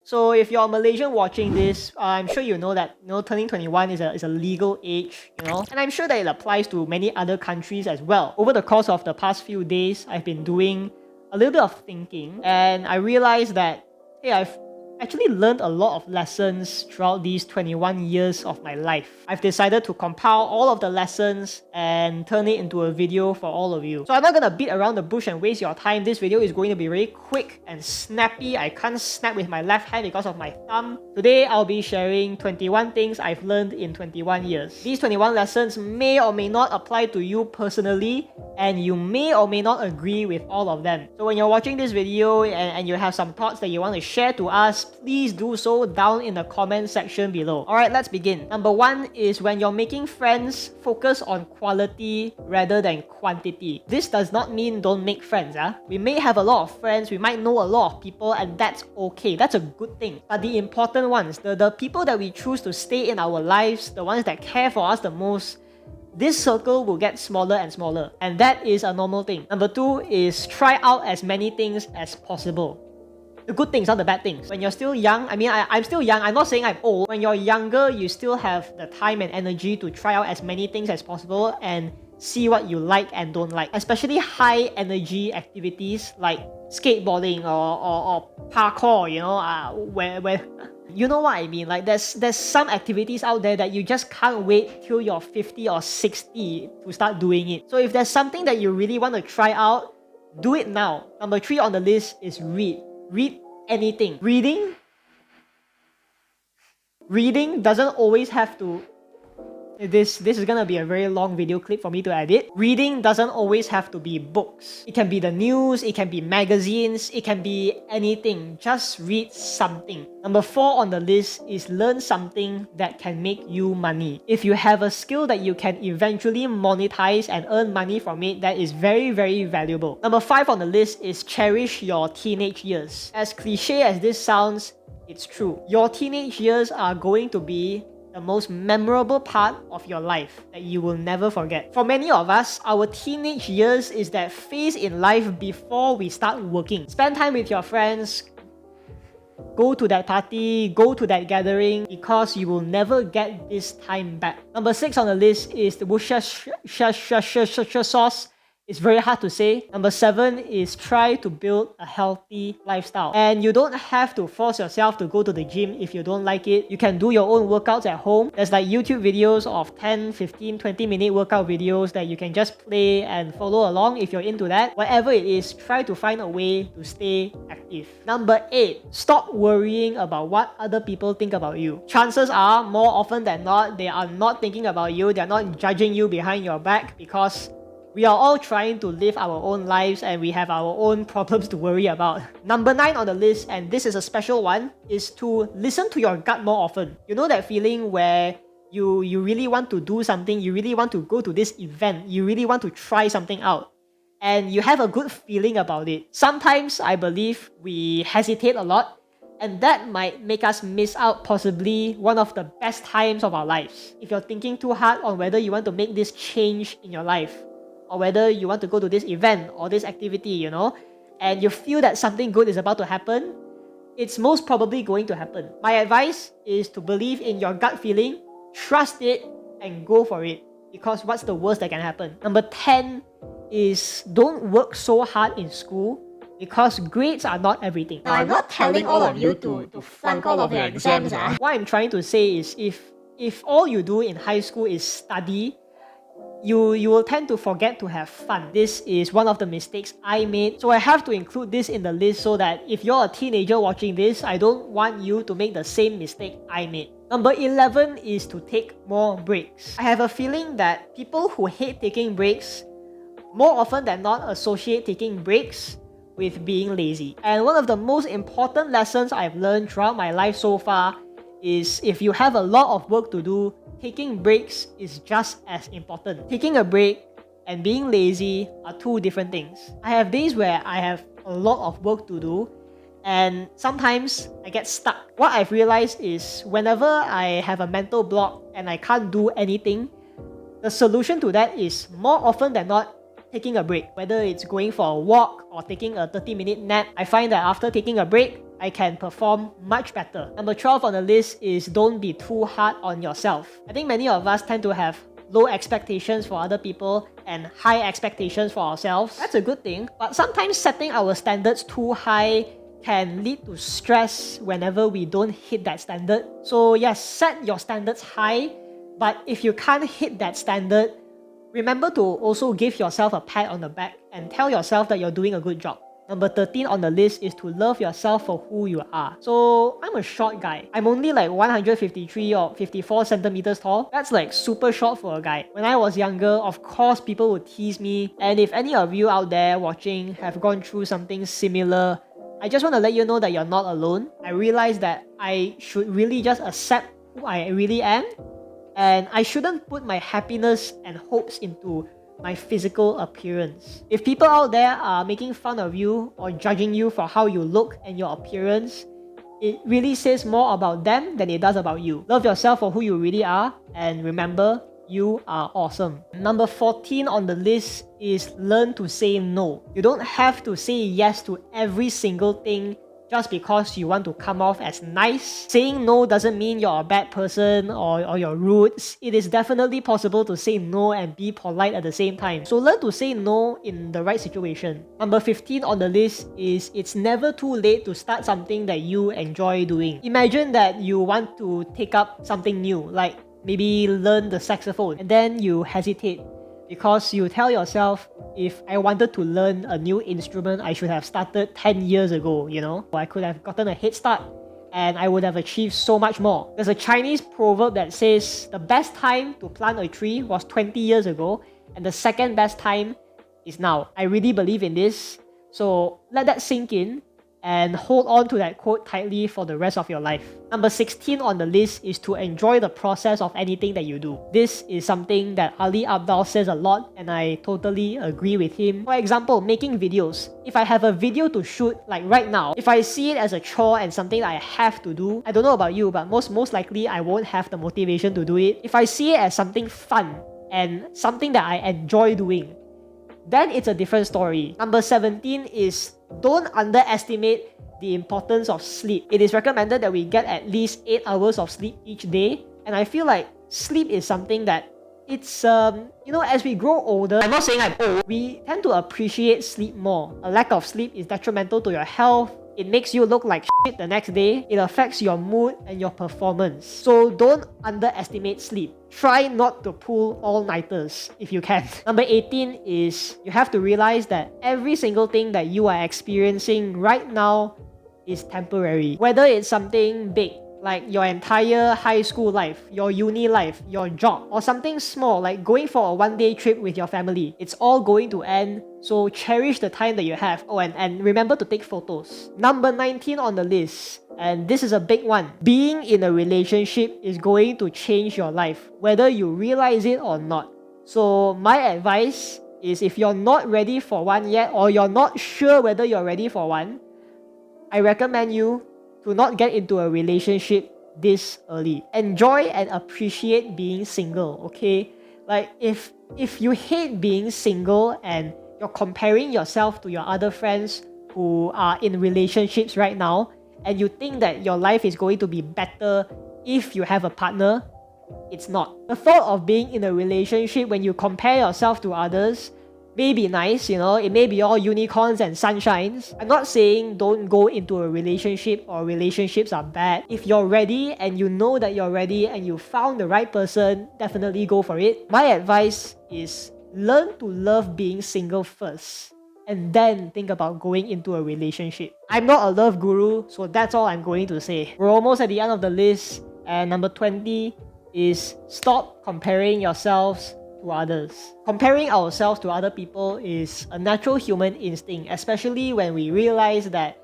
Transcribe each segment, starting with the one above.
So if you're a Malaysian watching this, I'm sure you know that turning 21 is a legal age, and I'm sure that it applies to many other countries as well. Over the course of the past few days, I've been doing a little bit of thinking, and I realized that, hey, I've actually learned a lot of lessons throughout these 21 years of my life. I've decided to compile all of the lessons and turn it into a video for all of you. So I'm not gonna beat around the bush and waste your time. This video is going to be very quick and snappy. I can't snap with my left hand because of my thumb. Today, I'll be sharing 21 things I've learned in 21 years. These 21 lessons may or may not apply to you personally, and you may or may not agree with all of them. So when you're watching this video and you have some thoughts that you want to share to us, please do so down in the comment section below. Alright, let's begin. Number 1 is when you're making friends, focus on quality rather than quantity. This does not mean don't make friends. We may have a lot of friends, we might know a lot of people, and that's okay. That's a good thing. But the important ones, the people that we choose to stay in our lives, the ones that care for us the most, this circle will get smaller and smaller. And that is a normal thing. Number 2 is try out as many things as possible. The good things, not the bad things. When you're still young, I'm still young, I'm not saying I'm old. When you're younger, you still have the time and energy to try out as many things as possible and see what you like and don't like. Especially high energy activities like skateboarding or parkour, where you know what I mean. Like there's some activities out there that you just can't wait till you're 50 or 60 to start doing it. So if there's something that you really want to try out, do it now. Number 3 on the list is read. Read anything. Reading doesn't always have to... This is gonna be a very long video clip for me to edit. Reading doesn't always have to be books. It can be the news, it can be magazines, it can be anything. Just read something. Number 4 on the list is learn something that can make you money. If you have a skill that you can eventually monetize and earn money from it, that is very, very valuable. Number 5 on the list is cherish your teenage years. As cliche as this sounds, it's true. Your teenage years are going to be the most memorable part of your life that you will never forget. For many of us, our teenage years is that phase in life before we start working. Spend time with your friends, go to that party, go to that gathering, because you will never get this time back. Number 6 on the list is the worcestershire sauce. It's very hard to say. Number 7 is try to build a healthy lifestyle. And you don't have to force yourself to go to the gym if you don't like it. You can do your own workouts at home. There's like YouTube videos of 10, 15, 20-minute workout videos that you can just play and follow along if you're into that. Whatever it is, try to find a way to stay active. Number 8, stop worrying about what other people think about you. Chances are, more often than not, they are not thinking about you. They're not judging you behind your back, because we are all trying to live our own lives and we have our own problems to worry about. Number 9 on the list, and this is a special one, is to listen to your gut more often. You know that feeling where you really want to do something, you really want to go to this event, you really want to try something out, and you have a good feeling about it. Sometimes I believe we hesitate a lot, and that might make us miss out possibly one of the best times of our lives. If you're thinking too hard on whether you want to make this change in your life, or whether you want to go to this event or this activity, and you feel that something good is about to happen, it's most probably going to happen. My advice is to believe in your gut feeling, trust it, and go for it. Because what's the worst that can happen? Number 10 is don't work so hard in school, because grades are not everything. Now, I'm not telling all of you to flunk all of your exams. What I'm trying to say is if all you do in high school is study, you will tend to forget to have fun. This is one of the mistakes I made, so I have to include this in the list so that if you're a teenager watching this, I don't want you to make the same mistake I made. Number 11 is to take more breaks. I have a feeling that people who hate taking breaks more often than not associate taking breaks with being lazy. And one of the most important lessons I've learned throughout my life so far is if you have a lot of work to do, taking breaks is just as important. Taking a break and being lazy are two different things. I have days where I have a lot of work to do, and sometimes I get stuck. What I've realized is whenever I have a mental block and I can't do anything, the solution to that is more often than not taking a break. Whether it's going for a walk or taking a 30-minute nap, I find that after taking a break, I can perform much better. Number 12 on the list is don't be too hard on yourself. I think many of us tend to have low expectations for other people and high expectations for ourselves. That's a good thing, but sometimes setting our standards too high can lead to stress whenever we don't hit that standard. So yes, set your standards high, but if you can't hit that standard, remember to also give yourself a pat on the back and tell yourself that you're doing a good job. Number 13 on the list is to love yourself for who you are. So I'm a short guy. I'm only like 153 or 54 centimeters tall. That's like super short for a guy. When I was younger, of course people would tease me. And if any of you out there watching have gone through something similar, I just want to let you know that you're not alone. I realized that I should really just accept who I really am, and I shouldn't put my happiness and hopes into my physical appearance. If people out there are making fun of you or judging you for how you look and your appearance, it really says more about them than it does about you. Love yourself for who you really are, and remember, you are awesome. Number 14 on the list is learn to say no. You don't have to say yes to every single thing just because you want to come off as nice. Saying no doesn't mean you're a bad person or you're rude. It is definitely possible to say no and be polite at the same time. So learn to say no in the right situation. Number 15 on the list is it's never too late to start something that you enjoy doing. Imagine that you want to take up something new, like maybe learn the saxophone, and then you hesitate because you tell yourself, if I wanted to learn a new instrument, I should have started 10 years ago, you know? I could have gotten a head start and I would have achieved so much more. There's a Chinese proverb that says the best time to plant a tree was 20 years ago and the second best time is now. I really believe in this, so let that sink in and hold on to that quote tightly for the rest of your life. Number 16 on the list is to enjoy the process of anything that you do. This is something that Ali Abdaal says a lot, and I totally agree with him. For example, making videos. If I have a video to shoot, like right now, if I see it as a chore and something that I have to do, I don't know about you, but most likely I won't have the motivation to do it. If I see it as something fun and something that I enjoy doing, then it's a different story. Number 17 is don't underestimate the importance of sleep. It is recommended that we get at least 8 hours of sleep each day. And I feel like sleep is something that it's, as we grow older, I'm not saying I'm old, we tend to appreciate sleep more. A lack of sleep is detrimental to your health. It makes you look like shit the next day. It affects your mood and your performance. So don't underestimate sleep. Try not to pull all-nighters if you can. Number 18 is you have to realize that every single thing that you are experiencing right now is temporary. Whether it's something big, like your entire high school life, your uni life, your job, or something small like going for a one-day trip with your family. It's all going to end, so cherish the time that you have. Oh, and remember to take photos. Number 19 on the list, and this is a big one. Being in a relationship is going to change your life, whether you realize it or not. So my advice is if you're not ready for one yet, or you're not sure whether you're ready for one, I recommend you to not get into a relationship this early. Enjoy and appreciate being single, okay? Like if you hate being single and you're comparing yourself to your other friends who are in relationships right now, and you think that your life is going to be better if you have a partner, it's not. The thought of being in a relationship when you compare yourself to others may be nice, it may be all unicorns and sunshines. I'm not saying don't go into a relationship or relationships are bad. If you're ready and you know that you're ready and you found the right person, definitely go for it. My advice is learn to love being single first, and then think about going into a relationship. I'm not a love guru, so that's all I'm going to say. We're almost at the end of the list, and number 20 is stop comparing yourselves to others. Comparing ourselves to other people is a natural human instinct, especially when we realize that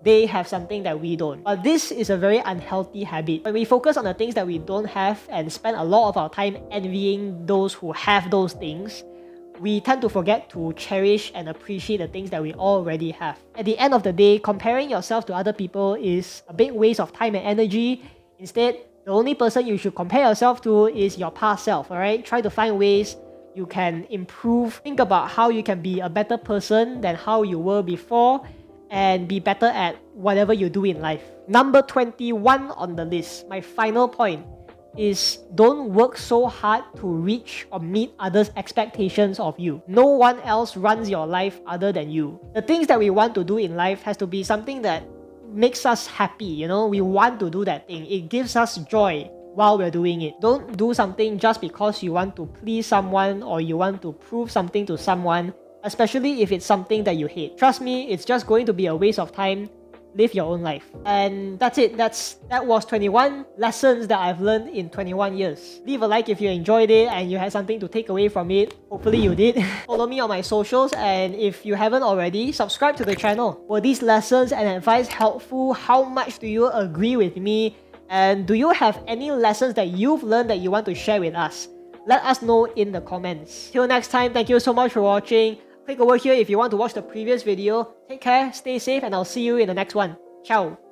they have something that we don't. But this is a very unhealthy habit. When we focus on the things that we don't have and spend a lot of our time envying those who have those things, we tend to forget to cherish and appreciate the things that we already have. At the end of the day, comparing yourself to other people is a big waste of time and energy. Instead, the only person you should compare yourself to is your past self, alright? Try to find ways you can improve. Think about how you can be a better person than how you were before, and be better at whatever you do in life. Number 21 on the list, my final point, is don't work so hard to reach or meet others' expectations of you. No one else runs your life other than you. The things that we want to do in life has to be something that makes us happy, you know, we want to do that thing. It gives us joy while we're doing it. Don't do something just because you want to please someone or you want to prove something to someone, especially if it's something that you hate. Trust me, it's just going to be a waste of time. Live your own life. And that's it. That was 21 lessons that I've learned in 21 years. Leave a like if you enjoyed it and you had something to take away from it. Hopefully you did. Follow me on my socials, and if you haven't already, subscribe to the channel. Were these lessons and advice helpful? How much do you agree with me? And do you have any lessons that you've learned that you want to share with us? Let us know in the comments. Till next time, thank you so much for watching. Click over here if you want to watch the previous video. Take care, stay safe, and I'll see you in the next one. Ciao!